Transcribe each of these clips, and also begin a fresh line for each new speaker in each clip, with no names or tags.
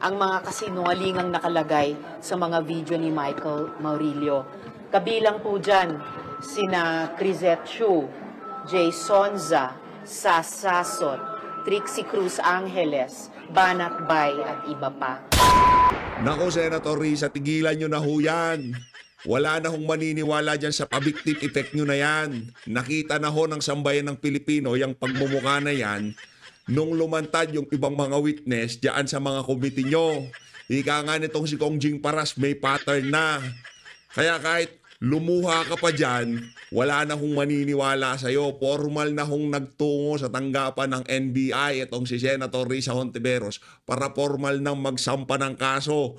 ang mga kasinungalingang nakalagay sa mga video ni Michael Maurilio. Kabilang po dyan sina Crisette Chu, Jay Sonza, Sasasot, Trixie Cruz Angeles, Banat Bay at iba pa.
Nako, Senator Risa, tigilan nyo na ho yan. Wala na hong maniniwala dyan sa pa-victim effect nyo na yan. Nakita na ho ng sambayan ng Pilipino yung pagmumukha na yan nung lumantad yung ibang mga witness dyan sa mga committee nyo. Ika nga nitong si Kong Jing Paras may pattern na. Kaya kahit lumuha ka pa dyan, wala na hong maniniwala sa'yo. Formal na hong nagtungo sa tanggapan ng NBI itong si Senator Risa Hontiveros para formal nang magsampa ng kaso.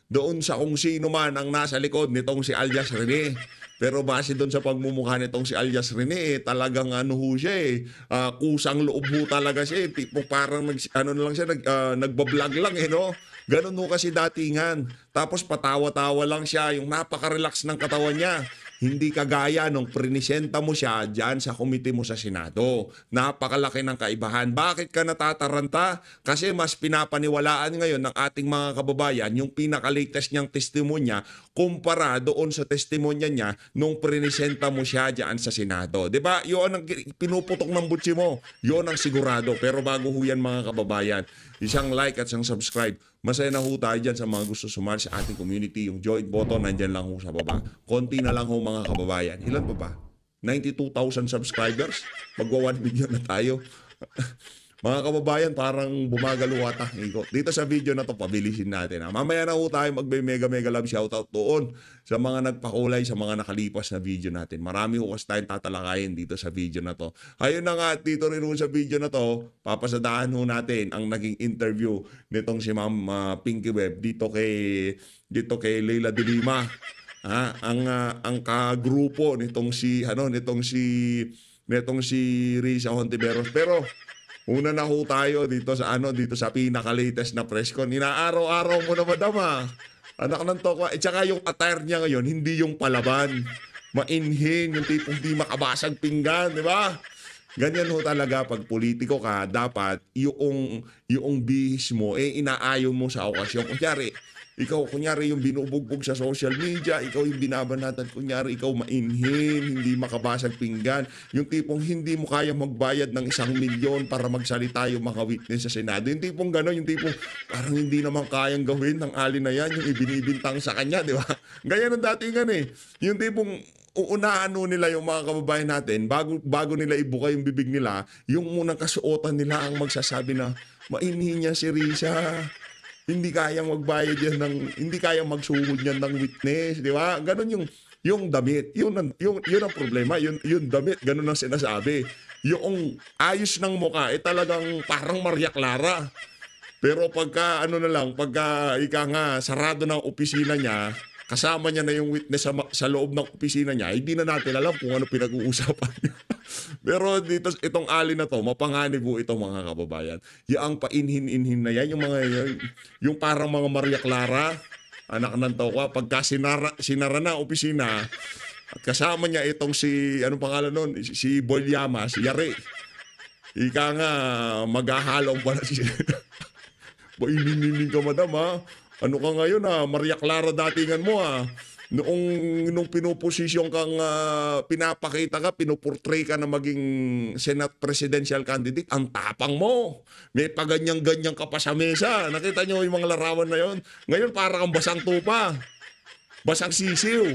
Doon sa kung sino man ang nasa likod nitong si Alias Rene. Pero base doon sa pagmumukha nitong si Alias Rene, talagang ano ho siya kusang loob ho talaga siya. Tipo parang nagbablog lang no? Ganun ho kasi datingan. Tapos patawa-tawa lang siya, yung napaka-relax ng katawan niya. Hindi kagaya nung prinisenta mo siya dyan sa komite mo sa Senado. Napakalaki ng kaibahan. Bakit ka natataranta? Kasi mas pinapaniwalaan ngayon ng ating mga kababayan yung pinaka-latest niyang testimonya kumpara doon sa testimonya niya nung prinisenta mo siya dyan sa Senado. Diba? Yun ang pinuputok ng butsi mo. Yun ang sigurado. Pero bago ho yan mga kababayan, isang like at isang subscribe. Masaya na ho tayo dyan sa mga gusto sumali sa ating community. Yung join button, nandyan lang ho sa baba. Konti na lang ho mga kababayan. Ilan pa ba? 92,000 subscribers? Magwa 1 million na tayo. Mga kababayan, parang bumagal ho ata. Dito sa video na to, pabilisin natin. Mamaya na ho tayo magbe-mega love shoutout doon sa mga nagpakulay sa mga nakalipas na video natin. Marami ho kasi tayong tatalakayin dito sa video na to. Ayun na nga, dito rin ho sa video na to, papasadahan ho natin ang naging interview nitong si Ma'am Pinky Web dito kay Leila de Lima. Ang kagrupo nitong si Risa Hontiveros. Pero una na ho tayo dito sa pinaka-latest na press con. Inaaraw-araw mo na madam Anak ng tokwa. Tsaka yung attire niya ngayon, hindi yung palaban. Mainhin, yung tipong di makabasag pinggan, di ba? Ganyan ho talaga pag politiko ka, dapat yung bihis mo, inaayon mo sa okasyon. Kunyari yung binubugbog sa social media, ikaw yung binabanatan, kunyari ikaw mainhin, hindi makabasag pinggan, yung tipong hindi mo kaya magbayad ng 1 milyon para magsalita yung mga witness sa Senado, yung tipong gano'n, yung tipong parang hindi naman kayang gawin ng alin na yan, yung ibinibintang sa kanya, di ba? Ganyan ang datingan yung tipong uunahan nila yung mga kababayan natin, bago nila ibuka yung bibig nila, yung munang kasuotan nila ang magsasabi na, mainhin niya si Risa. Hindi kayang magbayad yan hindi kayang magsuhod yan ng witness, di ba? Ganon yung damit. Yun ang problema. Yung damit, ganon ang sinasabi. Yung ayos ng mukha, talagang parang Maria Clara. Pero pagka ika nga, sarado ng opisina niya, kasama niya na yung witness sa loob ng opisina niya, hindi na natin alam kung ano pinag-uusapan niya. Pero dito, itong alin na to, mapanganib po ito mga kababayan. Yung painhin-inhin na yan, yung parang mga Maria Clara, anak ng tokwa, pagka sinara na opisina, at kasama niya itong anong pangalan nun? Si Boy Llamas, Yari. Ika nga, maghahalong pala painhin-inhin ka madam Ano ka ngayon Maria Clara datingan mo Nung pinuposisyon kang pinapakita ka, pinuportray ka na maging Senate Presidential Candidate, ang tapang mo. May paganyan-ganyan ka pa sa mesa. Nakita nyo yung mga larawan na yon? Ngayon parang kang basang tupa. Basang sisiw.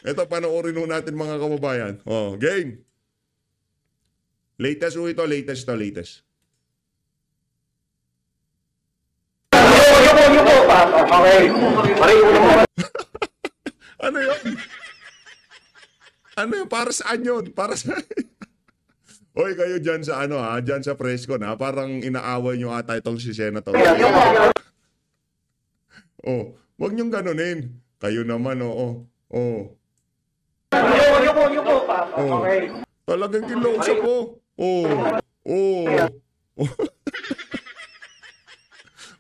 Ito, panoorin ho natin mga kababayan. Game. Latest ho ito, latest.
Okay.
Ano yun? Ano yun? Para saan yun? Para sa... Hoy, kayo dyan sa dyan sa Fresco parang inaaway nyo ata itong si Senator. Wag niyong ganunin. Kayo naman,
Okay.
Talagang kilausap po.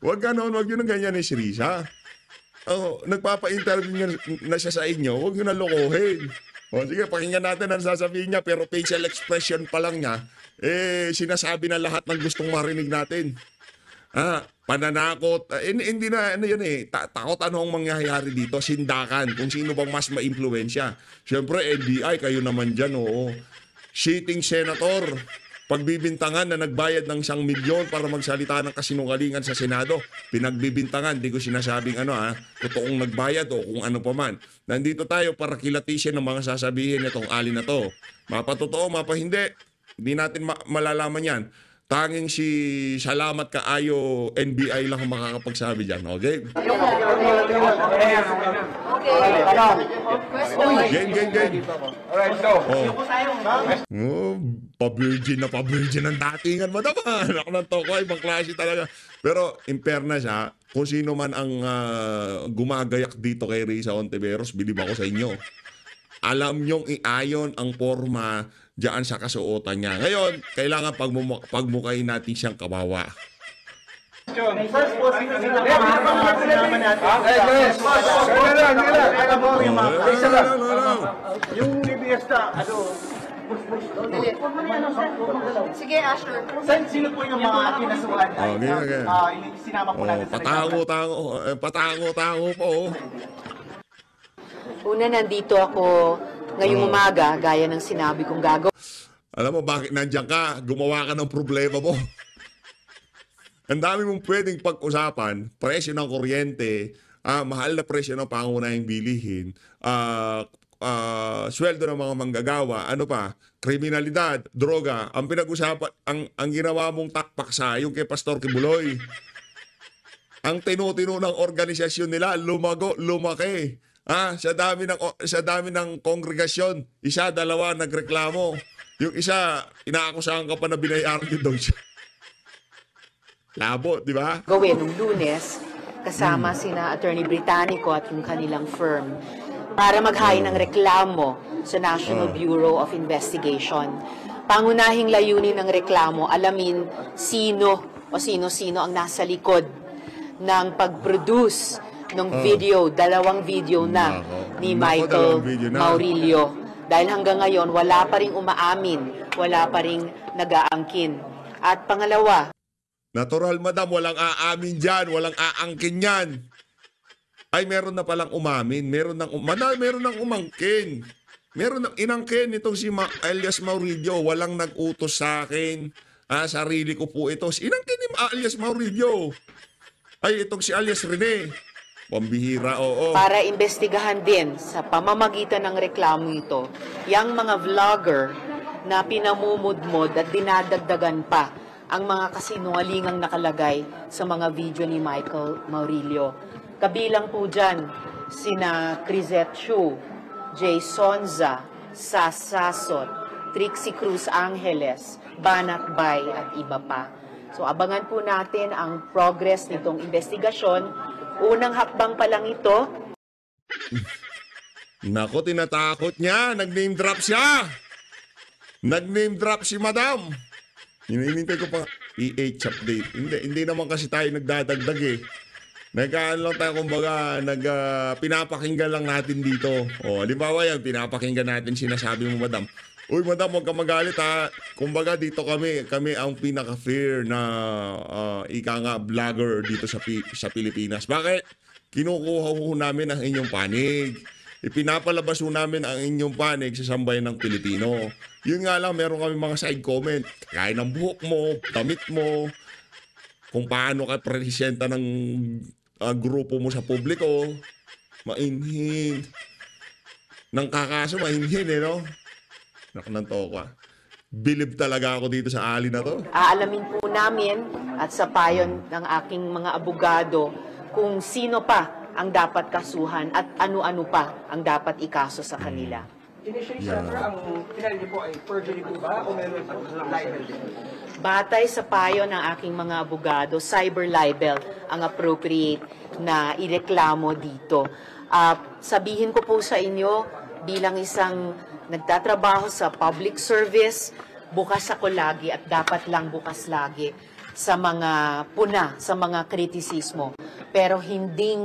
Wag ganon, wag yun ang ganyan ni si Risa. Nagpapa-interview na siya sa inyo, huwag nyo na lokohin. Sige, pakinggan natin ang sasabihin niya, pero facial expression pa lang niya, sinasabi na lahat ng gustong marinig natin. Pananakot, hindi na ano yun eh, takot ano ang mangyayari dito, sindakan, kung sino bang mas maimpluwensya. Siyempre, NBI, kayo naman dyan, oo. Sitting senator, pagbibintangan na nagbayad ng 1 milyon para magsalita ng kasinungalingan sa Senado. Pinagbibintangan, di ko sinasabing totoong nagbayad o kung ano pa man. Nandito tayo para kilatisin ng mga sasabihin nitong ali na to. Mapatotoo, mapahindi, hindi natin malalaman yan. Tanging si Salamat Kaayo NBI lang ang makakapagsabi dyan, okay? Game.
Alright, so.
Pa-virgin ang datingan mo naman. Ako ng toko, ibang klase talaga. Pero in fairness kung sino man ang gumagayak dito kay Risa Hontiveros, bilib ako sa inyo. Alam nyong iayon ang forma diyan sa kasuotan niya. Ngayon, kailangan pagmukayin natin siyang kawawa.
First po, sino naman natin? Yung DBS na,
Sige, Asher.
sino po yung mga kinasuhan?
Okay.
Sinama po natin sa
Patango po.
Una, nandito ako ngayong umaga, gaya ng sinabi kong gagawin.
Alam mo bakit nandiyan ka? Gumawa ka ng problema mo. Ang dami mong pwedeng pag-usapan, presyo ng kuryente, mahal na presyo ng pangunahing bilihin, sweldo ng mga manggagawa, ano pa, kriminalidad, droga. Ang pinag-usapan, ang ginawa mong takpaksa, yung kay Pastor Kibuloy. Ang tinutino ng organisasyon nila, lumaki. Sa dami ng kongregasyon, 1, 2 nagreklamo. Yung isa, inaakusahan ka pa na binayaran din daw siya. Labo, di ba?
Gawin nung Lunes, kasama sina Attorney Britannico at yung kanilang firm para maghain ng reklamo sa National Bureau of Investigation. Pangunahing layunin ng reklamo, alamin sino ang nasa likod ng pag-produce ng video, 2 video na ni Michael Maurilio. Dahil hanggang ngayon, wala pa ring umaamin, wala pa ring nag-aangkin. At pangalawa,
Natural, madam, walang aamin dyan, walang aangkin yan. Ay, meron na palang umamin, meron ng umangkin. Meron ng inangkin itong si alias Maurilio, walang nag-utos sa akin. Sarili ko po ito. Inangkin ni alias Maurilio. Ay, itong si alias Rene. Pambihira, oo.
para imbestigahan din sa pamamagitan ng reklamo ito, yung mga vlogger na pinamumudmod at dinadagdagan pa ang mga kasinungalingang nakalagay sa mga video ni Michael Maurilio. Kabilang po dyan sina Crizette Chu, Jay Sonza, Sasasot, Trixie Cruz Angeles, Banat Bay at iba pa. So abangan po natin ang progress nitong investigasyon. Unang hakbang pa lang ito.
Nako, tinatakot niya. Nag-name drop siya. Nag-name drop si madam. Hinihintay ko pa PH update. Hindi naman kasi tayo nagdadagdag eh. Nagkaan lang tayo, kumbaga, pinapakinggan lang natin dito. Halimbawa yan, pinapakinggan natin sinasabi mo, madam. Uy, madam, huwag ka magalit ha. Kumbaga, dito kami ang pinaka-fair na vlogger dito sa Pilipinas. Bakit? Kinukuha ho namin ang inyong panig. Ipinapalabas ho namin ang inyong panig sa sambayan ng Pilipino. Yun nga lang, meron kami mga side comment. Kaya ng buhok mo, damit mo, kung paano ka presenta ng grupo mo sa publiko. Mainhin. Nang kakaso, mainhin no? Nakananto ko Bilib talaga ako dito sa ali na to.
Aalamin po namin at sa payon ng aking mga abogado kung sino pa ang dapat kasuhan at ano-ano pa ang dapat ikaso sa kanila.
Initially, sir, ang pinali niyo po ay perjury po ba o meron po libel?
Batay sa payo ng aking mga abogado, cyber libel ang appropriate na ireklamo dito. Sabihin ko po sa inyo, bilang isang nagtatrabaho sa public service, bukas ako lagi at dapat lang bukas lagi sa mga puna, sa mga kritisismo. Pero hindi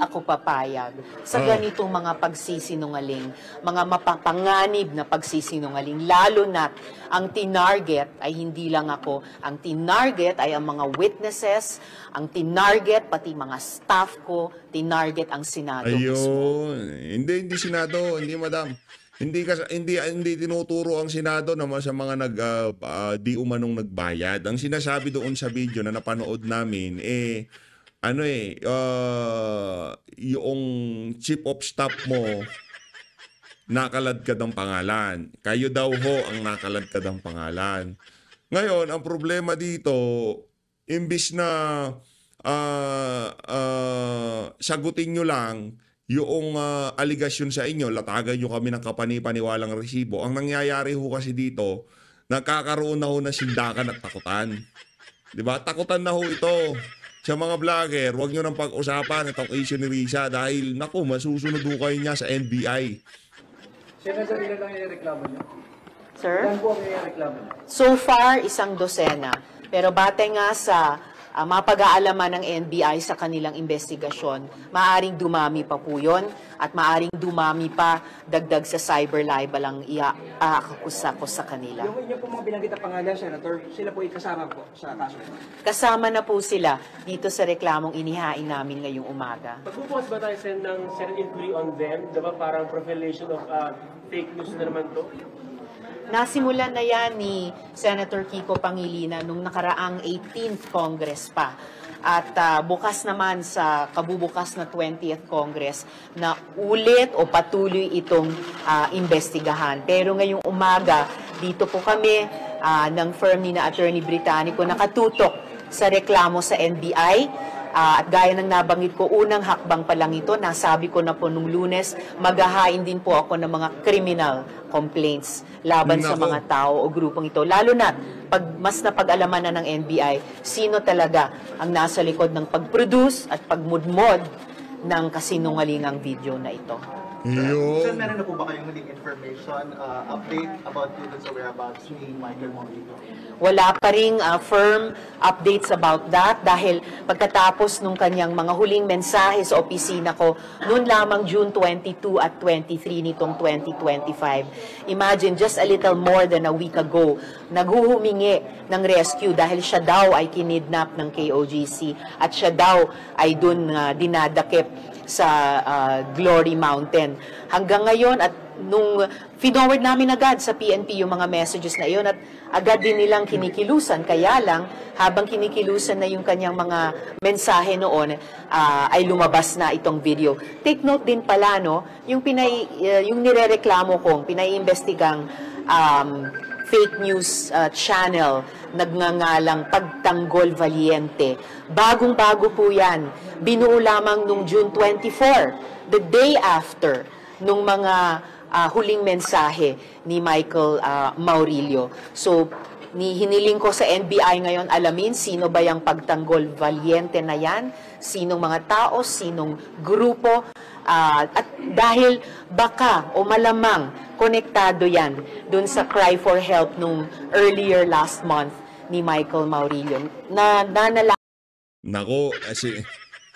ako papayag sa ganitong mga pagsisinungaling, mga mapapanganib na pagsisinungaling, lalo na ang tinarget ay hindi lang ako, ang tinarget ay ang mga witnesses, ang tinarget pati mga staff ko, tinarget ang Senado mismo.
Ayun. Hindi Senado, hindi madam. Hindi tinuturo ang Senado naman sa mga di umanong nagbayad. Ang sinasabi doon sa video na napanood namin yung chief of staff mo nakaladkad ang pangalan. Kayo daw ho ang nakaladkad ang pangalan. Ngayon, ang problema dito, imbis na sagutin nyo lang yung aligasyon sa inyo, latagan nyo kami ng kapani-paniwalang resibo. Ang nangyayari ho kasi dito, nagkakaroon na ho ng sindakan at takutan. Diba? Takutan na ho ito. Sa mga vlogger, huwag nyo nang pag-usapan itong issue ni Risa dahil, naku, masusunod ho kayo niya sa NBI.
Senator, ilan lang yung reklamo niyo?
Sir?
Ilan po ang reklamo niyo?
So far, 1 dosena. Pero batay nga sa mapag-aalaman ng NBI sa kanilang investigasyon, maaring dumami pa po yun at maaring dumami pa dagdag sa cyber libel ang iaakusa ko sa kanila.
Yung inyo po mga binanggit na pangalan, Senator, sila po ikasama po sa kaso.
Kasama na po sila dito sa reklamong inihain namin ngayong umaga.
Magbubukas ba tayo send ng Senate inquiry on them? Diba parang profilation of fake news na naman to?
Nasimulan na yan ni Senator Kiko Pangilinan nung nakaraang 18th Congress pa. At bukas naman sa kabubukas na 20th Congress na ulit o patuloy itong investigahan. Pero ngayong umaga, dito po kami ng firm ni na Attorney Britannico nakatutok sa reklamo sa NBI. At gaya ng nabanggit ko, unang hakbang pa lang ito, nasabi ko na po nung Lunes, maghahain din po ako ng mga criminal complaints laban sa mga tao o grupong ito. Lalo na, mas napag-alaman na ng NBI, sino talaga ang nasa likod ng pag-produce at pagmudmod ng kasinungalingang video na ito.
Sir, meron na po ba kayong huling information, update about dun sa whereabouts ni Michael Mauricio?
Wala pa ring firm updates about that dahil pagkatapos nung kanyang mga huling mensahe sa opisina ko noon lamang June 22 at 23 nitong 2025. Imagine, just a little more than a week ago, naghuhumingi ng rescue dahil siya daw ay kinidnap ng KOGC at siya daw ay dun dinadakip sa Glory Mountain. Hanggang ngayon at nung forward namin agad sa PNP yung mga messages na iyon at agad din nilang kinikilusan. Kaya lang, habang kinikilusan na yung kanyang mga mensahe noon, ay lumabas na itong video. Take note din pala, no, yung nirereklamo kong, pinaiimbestigang fake news channel, nagngangalang Pagtanggol Valiente. Bagong-bago po yan. Binuo lamang nung June 24, the day after nung mga huling mensahe ni Michael Maurilio. So, hiniling ko sa NBI ngayon alamin sino ba yung Pagtanggol Valiente na yan, sinong mga tao, sinong grupo, at dahil baka o malamang konektado yan dun sa cry for help nung earlier last month ni Michael Maurilio.
Nako, kasi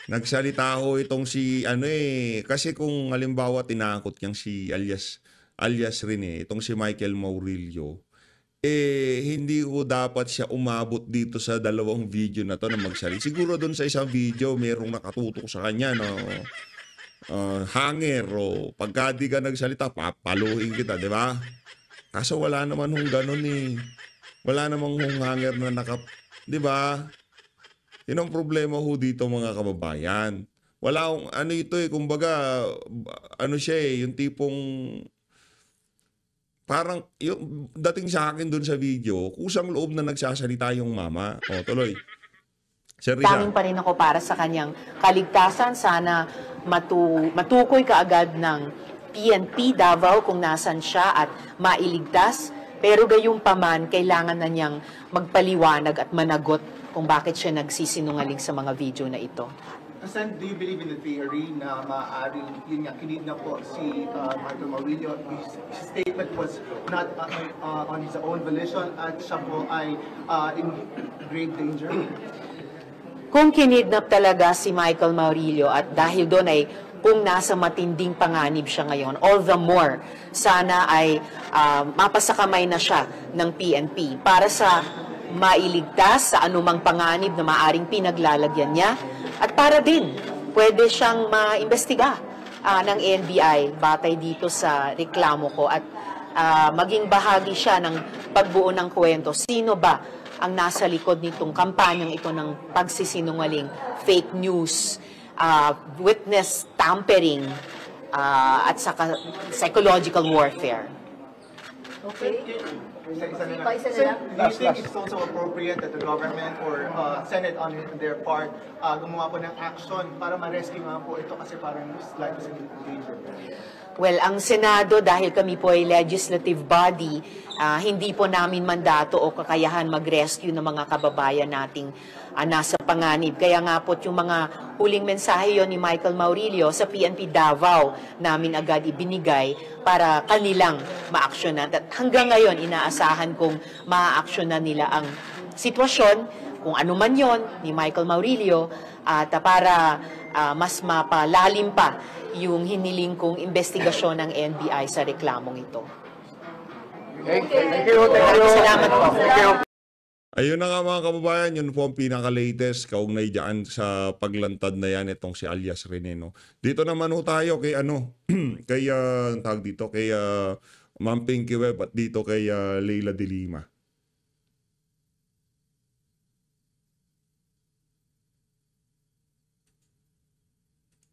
nagsalita ho itong si kasi kung halimbawa tinakot niyang si alias rin itong si Michael Maurilio, hindi ko dapat siya umabot dito sa dalawang video na to na magsalita. Siguro doon sa isang video merong nakatutok sa kanya no, hanger o pagka di ka nagsalita papaluhin kita, di ba? Kaso wala naman hong ganun wala namang hong hanger na di ba? Yun ang problema ho dito mga kababayan. Wala akong ito kumbaga siya yung tipong parang yung dating sa akin doon sa video, kusang loob na nagsasalita yung mama. O, tuloy. Sir Risa.
Tanging pa rin ako para sa kanyang kaligtasan. Sana matukoy kaagad ng PNP Davao kung nasan siya at mailigtas. Pero gayunpaman, kailangan na niyang magpaliwanag at managot kung bakit siya nagsisinungaling sa mga video na ito.
Sen, do you believe in the theory na maaaring yun nga, kinidnap po si Michael Maurilio? His statement was not on his own volition at siya po ay in grave danger?
Kung kinidnap talaga si Michael Maurilio at dahil doon ay kung nasa matinding panganib siya ngayon, all the more, sana ay mapasakamay na siya ng PNP para sa mailigtas sa anumang panganib na maaring pinaglalagyan niya at para din pwede siyang maimbestiga ng NBI batay dito sa reklamo ko at maging bahagi siya ng pagbuo ng kwento. Sino ba ang nasa likod nitong kampanyang ito ng pagsisinungaling, fake news, witness tampering, at saka psychological warfare?
Okay.
Isa na
Isa
lang.
na lang.
Do you think it's also appropriate that the government or Senate on their part gumawa po ng action para ma-rescue nga po ito kasi parang life is in danger?
Well, ang Senado, dahil kami po ay legislative body, hindi po namin mandato o kakayahan mag-rescue ng mga kababayan nating nasa panganib. Kaya nga po yung mga huling mensahe yon ni Michael Maurilio sa PNP Davao namin agad ibinigay para kanilang maaksyonan. At hanggang ngayon, inaasahan kong maaaksyonan nila ang sitwasyon, kung ano man yon ni Michael Maurilio, at para mas mapalalim pa yung hiniling kong investigasyon ng NBI sa reklamong ito.
Thank you.
Salamat po.
Ayun na nga mga kababayan, yun po ang pinaka-latest kaugnay dyan sa paglantad na yan itong si alias Rene, no? Dito naman ho tayo kay kay tawag dito kay Ma'am Pinky Webb at dito kay Leila de Lima.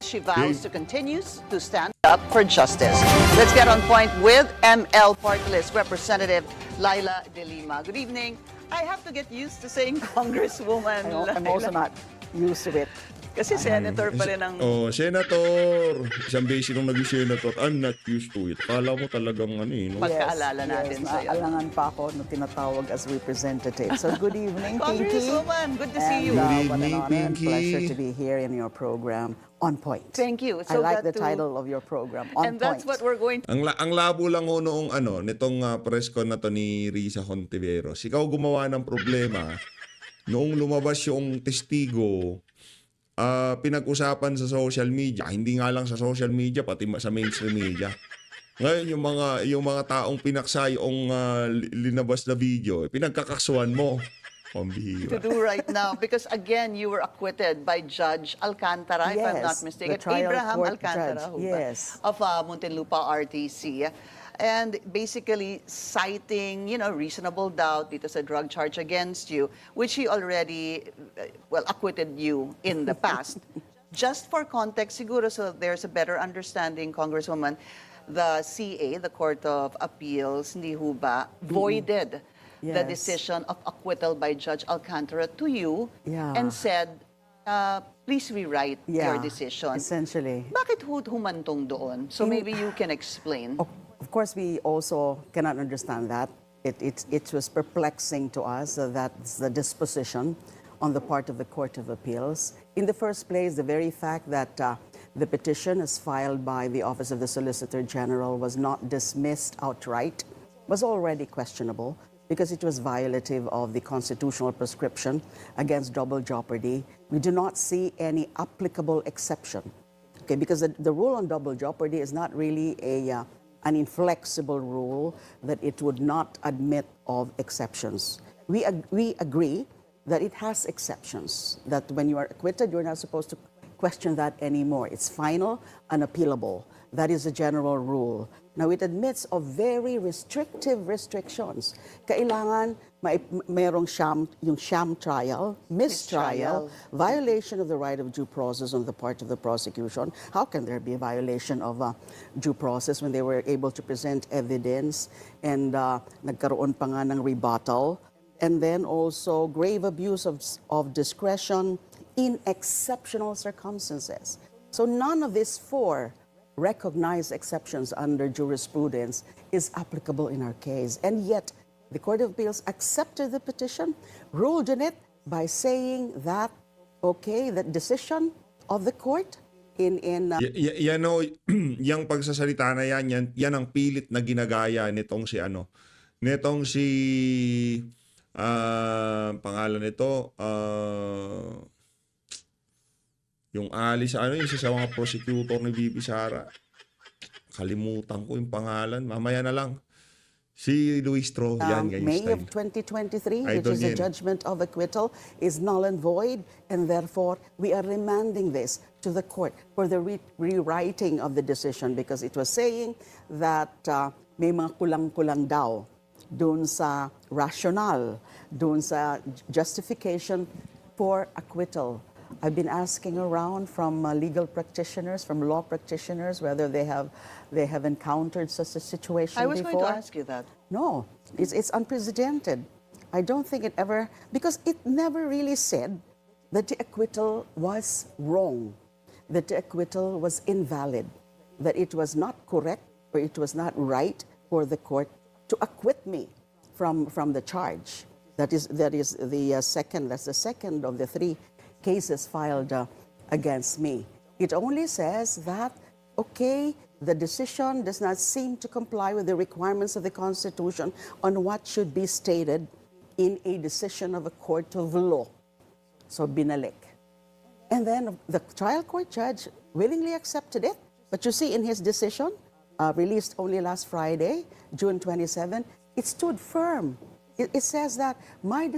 She vows to continue to stand up for justice. Let's get on point with ML Party List Representative Laila De Lima. Good evening. I have to get used to saying Congresswoman.
I'm also not used to it.
Kasi senator pa rin ang...
Oh, senator. Isang beses nung naging senator, I'm not used to it. Kala mo talagang no?
Pagkaalala natin sa'yo.
Naalangan pa ako nung tinatawag as representative. So good evening, Pinky.
Congresswoman, good to see you.
Good
What an
evening,
honor and
Pinky.
pleasure to be here in your program, On Point.
Thank you.
I
So
like
that
the title of your program,
And
On Point.
that's what we're going to...
Ang labo lang ho noong nitong press con na to ni Risa Hontiveros. Ikaw gumawa ng problema noong lumabas yung testigo, pinag-usapan sa social media, hindi nga lang sa social media, pati sa mainstream media. Ngayon, yung mga taong pinaksa yung linabas na video, pinagkakasuhan mo.
to do right now because again you were acquitted by Judge Alcantara, if I'm not
Yes,
mistaken,
the trial
Abraham
court
Alcantara
judge,
ho ba?
yes.
Of Muntinlupa RTC, and basically citing reasonable doubt dito sa drug charge against you, which he already acquitted you in the past. Just for context siguro, so there's a better understanding, Congresswoman, the CA, the Court of Appeals, hindi ho ba, voided the
Yes.
decision of acquittal by Judge Alcantara to you
Yeah.
and said, please rewrite your decision.
Essentially.
Bakit humantong doon? So maybe you can explain.
Of course, we also cannot understand that. It was perplexing to us that's the disposition on the part of the Court of Appeals. In the first place, the very fact that the petition as filed by the Office of the Solicitor General was not dismissed outright was already questionable because it was violative of the constitutional prescription against double jeopardy. We do not see any applicable exception. Okay, because the rule on double jeopardy is not really an inflexible rule that it would not admit of exceptions. We agree that it has exceptions, that when you are acquitted, you're not supposed to question that anymore. It's final, unappealable. That is a general rule. Now, it admits of very restrictive restrictions. Kailangan mayroong yung sham trial, mistrial, violation of the right of due process on the part of the prosecution. How can there be a violation of due process when they were able to present evidence and nagkaroon pa nga ng rebuttal? And then also grave abuse of discretion in exceptional circumstances. So none of these four recognized exceptions under jurisprudence is applicable in our case. And yet, the Court of Appeals accepted the petition, ruled in it by saying that, okay, that decision of the court in
Yan o, yung pagsasalita na yan ang pilit na ginagaya nitong si pangalan nito, yung Alice, yung isa sa mga prosecutor ni VP Sara. Kalimutan ko yung pangalan, mamaya na lang. Si Luis Tro, yan, ganyan
May
style.
of 2023, which
Idol
is a
yan.
judgment of acquittal, is null and void, and therefore we are remanding this to the court for the rewriting of the decision because it was saying that may mga kulang-kulang daw dun sa rationale, dun sa justification for acquittal. I've been asking around from legal practitioners, from law practitioners, whether they have encountered such a situation
I was
before.
going to ask you that.
No, it's unprecedented. I don't think it ever, because it never really said that the acquittal was wrong, that the acquittal was invalid, that it was not correct or it was not right for the court to acquit me from the charge. That's the second of the 3 cases filed against me. It only says that, okay, the decision does not seem to comply with the requirements of the Constitution on what should be stated in a decision of a court of law. So, binalik. And then the trial court judge willingly accepted it. But you see, in his decision, released only last Friday, June 27, it stood firm. It says that my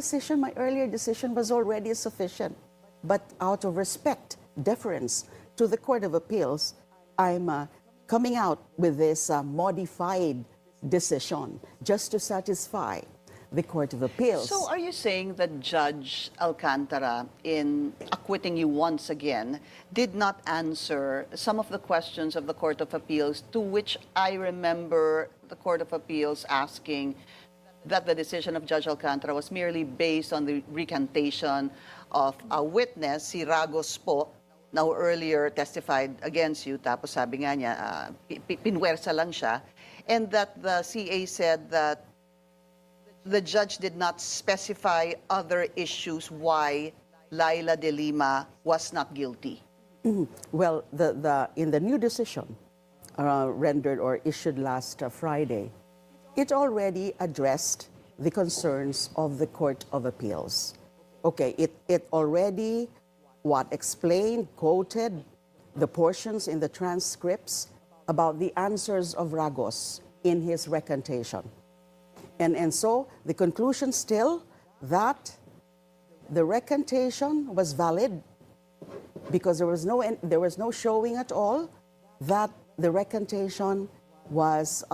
earlier decision was already sufficient. But out of respect, deference to the Court of Appeals, I'm coming out with this modified decision just to satisfy the Court of Appeals.
So are you saying that Judge Alcantara, in acquitting you once again, did not answer some of the questions of the Court of Appeals, to which I remember the Court of Appeals asking that the decision of Judge Alcantara was merely based on the recantation of a witness, si Ragos po, now earlier testified against you, tapos sabi nga niya, pinwersa lang siya, and that the CA said that the judge did not specify other issues why Laila de Lima was not guilty.
Well, in the new decision rendered or issued last Friday, it already addressed the concerns of the Court of Appeals. Okay, it already explained, quoted the portions in the transcripts about the answers of Ragos in his recantation. And so the conclusion still that the recantation was valid because there was no showing at all that the recantation was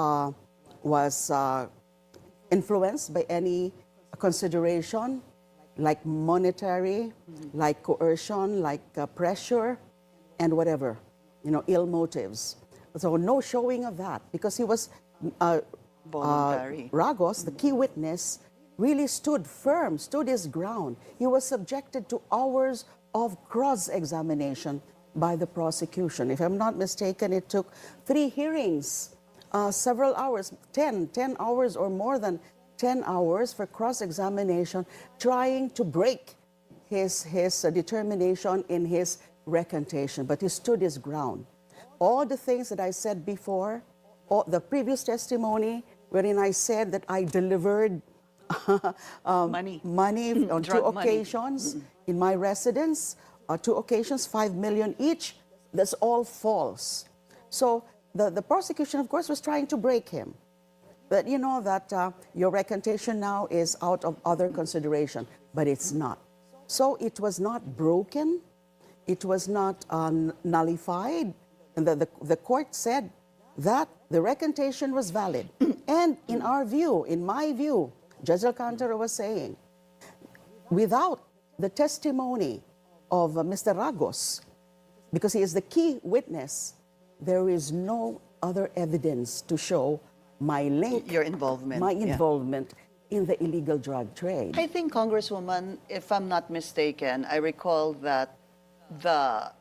influenced by any consideration like monetary, like coercion, like pressure, and whatever, ill motives. So no showing of that because he was
Voluntary.
Ragos, the key witness, really stood firm, stood his ground. He was subjected to hours of cross-examination by the prosecution. If I'm not mistaken, it took 3 hearings, several hours, 10 hours or more than 10 hours for cross-examination, trying to break his determination in his recantation. But he stood his ground. All the things that I said before, the previous testimony wherein I said that I delivered money on 2 occasions in my residence, 2 occasions, 5 million each, that's all false. So the prosecution, of course, was trying to break him. But you know that your recantation now is out of other consideration, but it's not. So it was not broken, it was not nullified, and the court said that the recantation was valid. And in our view, in my view, Judge Alcantara was saying, without the testimony of Mr. Ragos, because he is the key witness, there is no other evidence to show my link,
Your involvement.
my
yeah.
involvement in the illegal drug trade.
I think, Congresswoman, if I'm not mistaken, I recall that the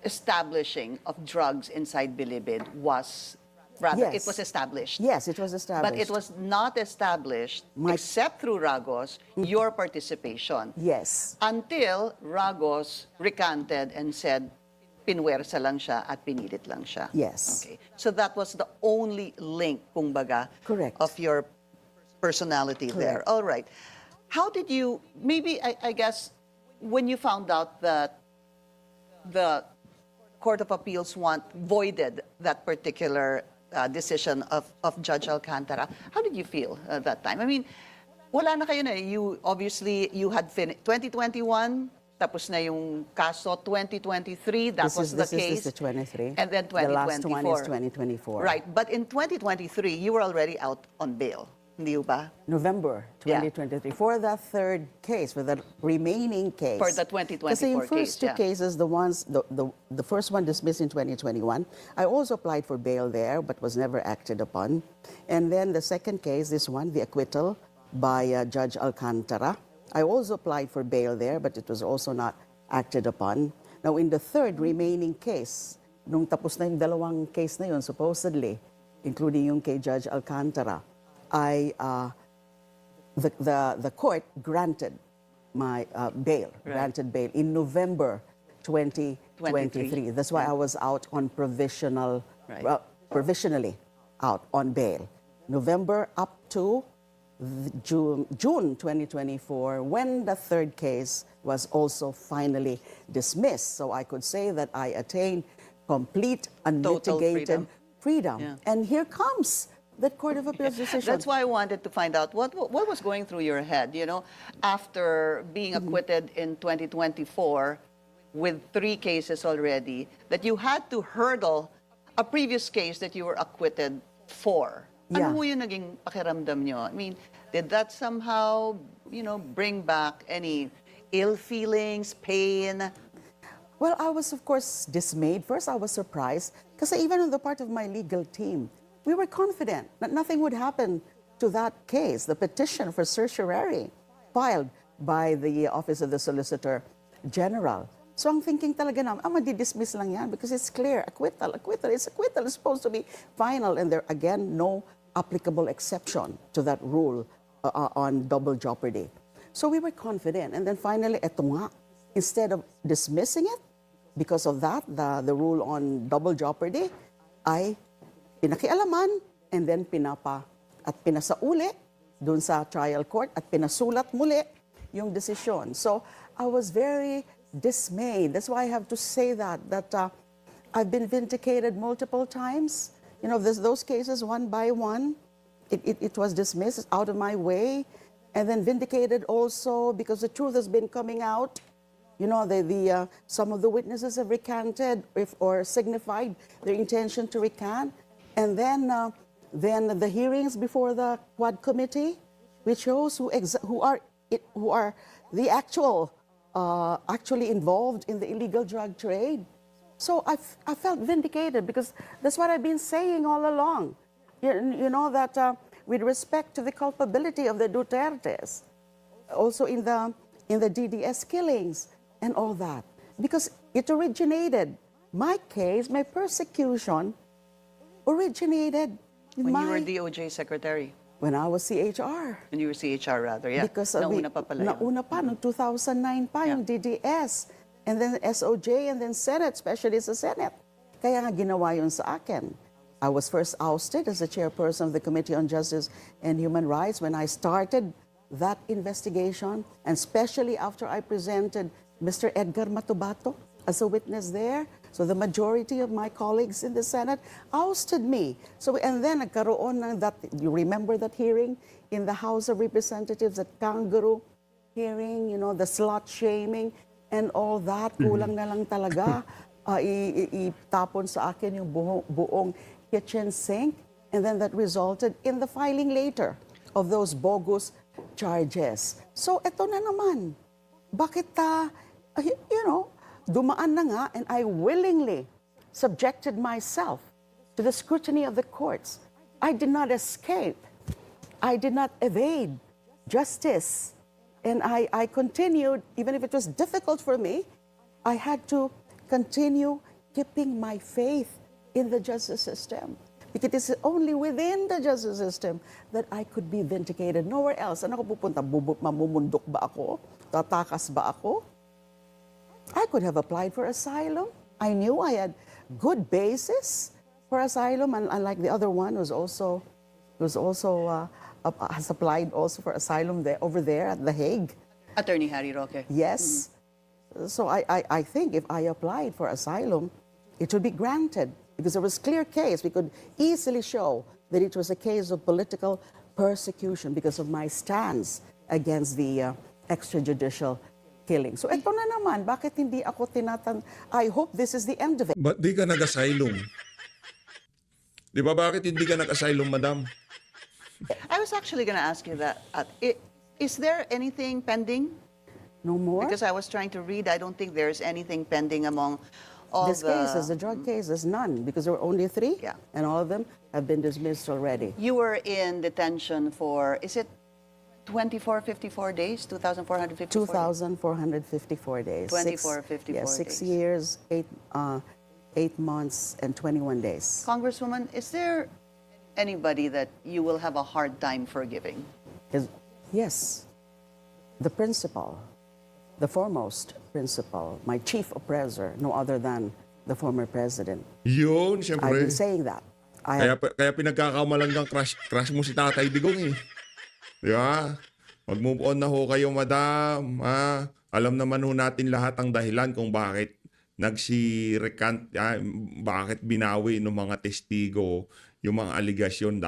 establishing of drugs inside Bilibid was rather, it
Yes.
was established.
Yes, it was established.
But it was not established, except through Ragos, your participation.
Yes.
Until Ragos recanted and said, pinwersa lang siya at pinilit lang siya.
Yes.
Okay. So that was the only link, kumbaga,
Correct.
of your personality there. All right. How did you, maybe, I guess, when you found out that the Court of Appeals voided that particular decision of Judge Alcantara, how did you feel that time? I mean, wala na kayo na. You, obviously, you had finished 2021, tapos na yung kaso 2023, that was the case.
This is the 23.
And then 2024.
The last one is 2024.
Right, but in 2023, you were already out on bail, hindi ba?
November
Yeah.
2023 for the third case, for the remaining case.
For the 2024
Kasi in first two
case, yeah.
cases, the first one dismissed in 2021, I also applied for bail there, but was never acted upon. And then the second case, this one, the acquittal by Judge Alcantara, I also applied for bail there, but it was also not acted upon. Now, in the third remaining case, nung tapos na yung dalawang case na yun, supposedly, including yung kay Judge Alcantara, the court granted my bail, granted bail in November 2023. That's why I was out on provisional, provisionally out on bail. November up to June 2024, when the third case was also finally dismissed. So I could say that I attained complete unmitigated freedom.
Yeah.
And here comes the Court of Appeals decision.
That's why I wanted to find out what was going through your head, you know, after being acquitted in 2024 with 3 cases already, that you had to hurdle a previous case that you were acquitted for.
Yeah.
Ano ho yung naging pakiramdam nyo? I mean, did that somehow, you know, bring back any ill feelings, pain?
Well, I was, of course, dismayed. First, I was surprised, because even on the part of my legal team, we were confident that nothing would happen to that case, the petition for certiorari filed by the Office of the Solicitor General. So I'm thinking talaga na, madi-dismiss lang yan because it's clear, acquittal, it's acquittal. It's supposed to be final, and there, again, no applicable exception to that rule on double jeopardy. So we were confident, and then finally, eto nga, instead of dismissing it, because of that, the rule on double jeopardy, ay pinakialaman, and then pinasauli dun sa trial court at pinasulat muli yung desisyon. So I was very dismayed. That's why I have to say that I've been vindicated multiple times. You know, those cases one by one, it was dismissed out of my way, and then vindicated also because the truth has been coming out. You know, some of the witnesses have recanted or signified their intention to recant. And then the hearings before the Quad Committee, which shows who are the actually involved in the illegal drug trade. So I felt vindicated because that's what I've been saying all along. You know that with respect to the culpability of the Dutertes, also in the DDS killings and all that, because it originated, my case, my persecution originated in
When you were DOJ Secretary.
when I was CHR.
When you were CHR, rather, yeah.
Because
Nauna pa pala yun.
nauna pa, noong 2009 pa yung DDS. And then SOJ and then Senate, especially sa Senate. Kaya nga ginawa yun sa akin. I was first ousted as the chairperson of the Committee on Justice and Human Rights when I started that investigation, and especially after I presented Mr. Edgar Matubato as a witness there. So the majority of my colleagues in the Senate ousted me. So, and then nagkaroon ng that, you remember that hearing in the House of Representatives, that kangaroo hearing, you know, the slut shaming and all that. Kulang na lang talaga itapon sa akin yung buong kitchen sink. And then that resulted in the filing later of those bogus charges. So, eto na naman. Bakit, you know, dumaan na nga, and I willingly subjected myself to the scrutiny of the courts. I did not escape. I did not evade justice. And I continued, even if it was difficult for me, I had to continue keeping my faith in the justice system. Because it is only within the justice system that I could be vindicated. Nowhere else. Saan ako pupunta? Mamumundok ba ako? Tatakas ba ako? I could have applied for asylum. I knew I had good basis for asylum, and unlike the other one has applied also for asylum there, over there at The Hague.
Attorney Harry Roque.
Yes. So I think if I applied for asylum, it would be granted because there was clear case. We could easily show that it was a case of political persecution because of my stance against the extrajudicial killing. So ito na naman, bakit hindi ako I hope this is the end of it.
Ba't di ka nag-asylum? Di ba bakit hindi ka nag-asylum, madam?
I was actually going to ask you that. Is there anything pending?
No more?
Because I was trying to read, I don't think there's anything pending among all
These cases, the drug cases, none, because there were only 3,
Yeah.
and all of them have been dismissed already.
You were in detention for, is it 54 days? 2,454
2,454 days.
2454
6
days.
years, 8 months, and 21 days.
Congresswoman, is there anybody that you will have a hard time forgiving?
Yes, the principal, the foremost principal, my chief oppressor, no other than the former president.
Yun,
I've
siyempre.
been saying that.
Kaya pinagkakamalagang crush mo si Tatay Digong eh. Di ba? Mag-move on na ho kayo, madam. Alam naman ho natin lahat ang dahilan kung bakit bakit binawi ng mga testigo yung mga aligasyon,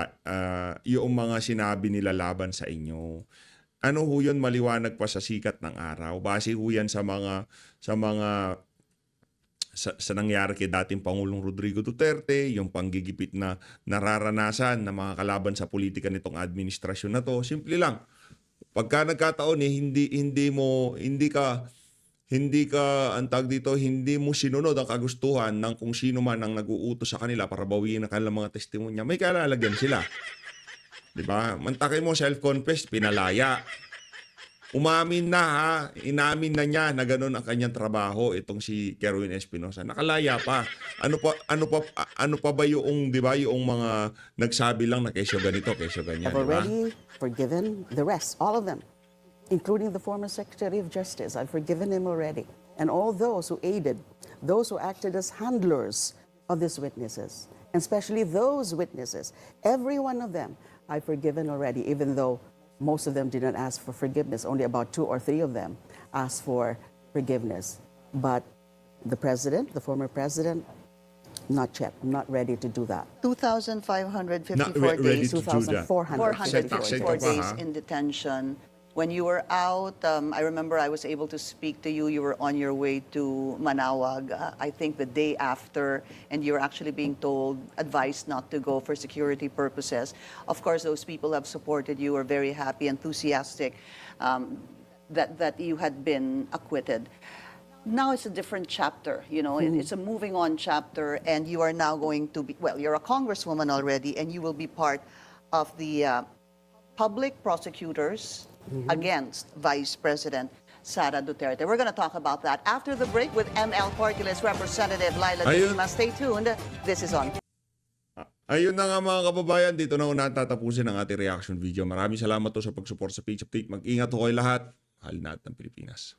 yung mga sinabi nila laban sa inyo. Ano ho yun, maliwanag pa sa sikat ng araw. Base ho yan sa nangyari kay dating Pangulong Rodrigo Duterte, yung panggigipit na nararanasan ng mga kalaban sa politika nitong administrasyon na to. Simple lang. Pagka nagkataon hindi mo sinunod ang kagustuhan ng kung sino man ang nag-uutos sa kanila para bawiin ang kanilang mga testimonya, may kalalagyan sila. Diba? Mantakay mo, self-confess, pinalaya. Umamin na inamin na niya na gano'n ang kanyang trabaho itong si Kerwin Espinosa. Nakalaya pa. Ano pa ba yung, 'di ba, yung mga nagsabi lang na kesyo ganito, kesyo ganyan,
I've
di ba?
already forgiven the rest, all of them, including the former Secretary of Justice. I've forgiven him already. And all those who aided, those who acted as handlers of these witnesses, and especially those witnesses, every one of them, I've forgiven already, even though most of them did not ask for forgiveness. Only about 2 or 3 of them asked for forgiveness. But the president, the former president, not yet. I'm not ready to do that.
2,554
Not ready
days,
to do that.
2,454
454
Sekta pa,
days
ha?
in detention. When you were out, I remember I was able to speak to you. You were on your way to Manawag, I think the day after, and you were actually being advised not to go for security purposes. Of course, those people have supported you, are very happy, enthusiastic that you had been acquitted. Now it's a different chapter, it's a moving on chapter, and you are now going to be, well, you're a congresswoman already, and you will be part of the public prosecutors against Vice President Sara Duterte. We're going to talk about that after the break with ML Party List Representative Laila de
Ayun.
Lima. Stay tuned. This is on.
Ayun na nga mga kababayan, dito na una tatapusin ang ating reaction video. Maraming salamat to sa pag-support sa Page Update. Mag-ingat ho kayo lahat. Mahal natin ang Pilipinas.